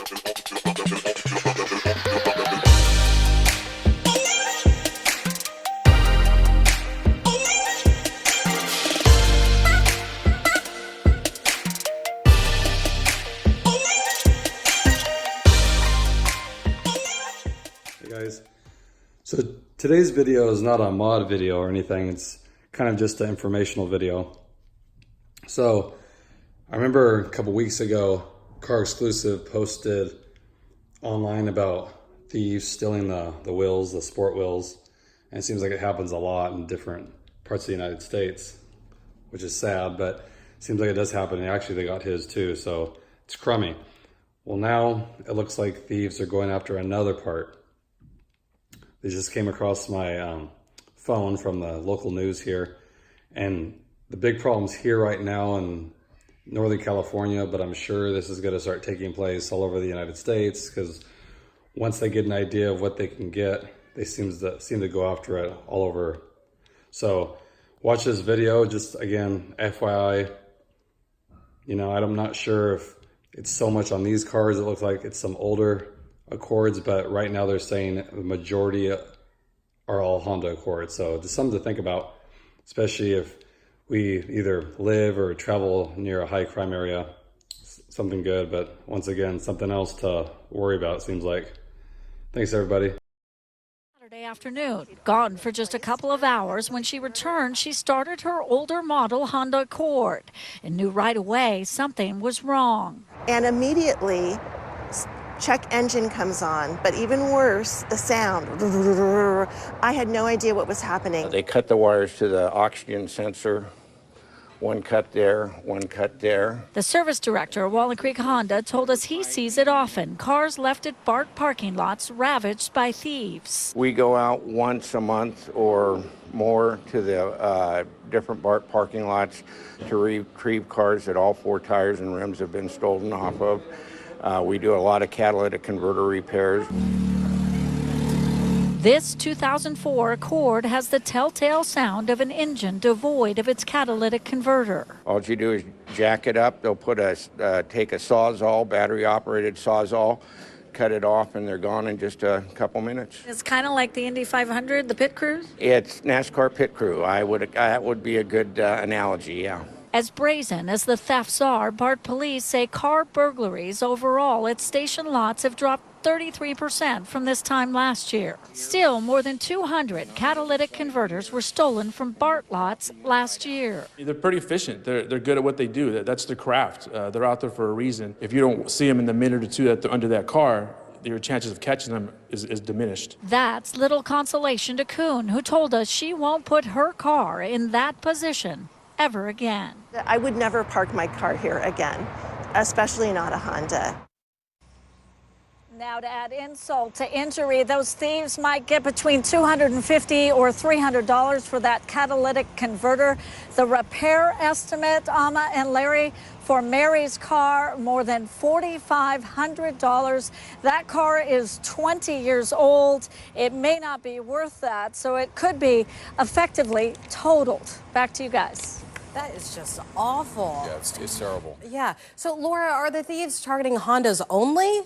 Hey guys, so today's video is not a mod video or anything, it's kind of just an informational video. So I remember a couple weeks ago, Car Exclusive posted online about thieves stealing the wheels, the sport wheels, and it seems like it happens a lot in different parts of the United States, which is sad, but it seems like it does happen, and actually they got his too, so it's crummy. Well, now it looks like thieves are going after another part. They just came across my phone from the local news here, and the big problem's here right now in Northern California, but I'm sure this is going to start taking place all over the United States, because once they get an idea of what they can get, they seem to go after it all over. So watch this video, just again, FYI, you know, I'm not sure if it's so much on these cars. It looks like it's some older Accords, but right now they're saying the majority are all Honda Accords. So just something to think about, especially if we either live or travel near a high crime area. Something good, but once again, something else to worry about, it seems like. Thanks, everybody. Saturday afternoon, gone for just a couple of hours. When she returned, she started her older model Honda Accord and knew right away something was wrong. And immediately, check engine comes on, but even worse, the sound. I had no idea what was happening. They cut the wires to the oxygen sensor. One cut there, one cut there. The service director of Walnut Creek Honda told us he sees it often. Cars left at BART parking lots ravaged by thieves. We go out once a month or more to the different BART parking lots to retrieve cars that all four tires and rims have been stolen off of. We do a lot of catalytic converter repairs. This 2004 Accord has the telltale sound of an engine devoid of its catalytic converter. All you do is jack it up. They'll put take a Sawzall, battery-operated Sawzall, cut it off, and they're gone in just a couple minutes. It's kind of like the Indy 500, the pit crews? It's NASCAR pit crew. That would be a good analogy, yeah. As brazen as the thefts are, BART police say car burglaries overall at station lots have dropped 33% from this time last year. Still, more than 200 catalytic converters were stolen from BART lots last year. They're pretty efficient. They're good at what they do. That's their craft. They're out there for a reason. If you don't see them in the minute or two that they're under that car, your chances of catching them is diminished. That's little consolation to Kuhn, who told us she won't put her car in that position ever again. I would never park my car here again, especially not a Honda. Now, to add insult to injury, those thieves might get between $250 or $300 for that catalytic converter. The repair estimate, Amma and Larry, for Mary's car, more than $4,500. That car is 20 years old. It may not be worth that, so it could be effectively totaled. Back to you guys. That is just awful. Yeah, it's terrible. Yeah. So, Laura, are the thieves targeting Hondas only?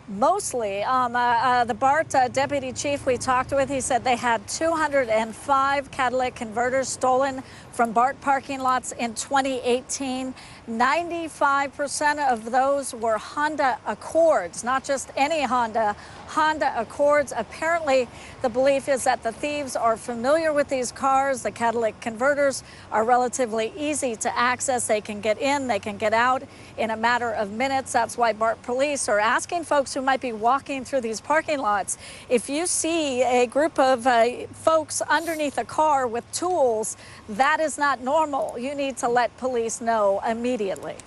Mostly. The BART deputy chief we talked with, he said they had 205 catalytic converters stolen from BART parking lots in 2018. 95% of those were Honda Accords, not just any Honda Accords. Apparently, the belief is that the thieves are familiar with these cars. The catalytic converters are relatively easy to access. They can get in, they can get out in a matter of minutes. That's why BART police are asking folks who might be walking through these parking lots, if you see a group of folks underneath a car with tools, that is not normal. You need to let police know immediately.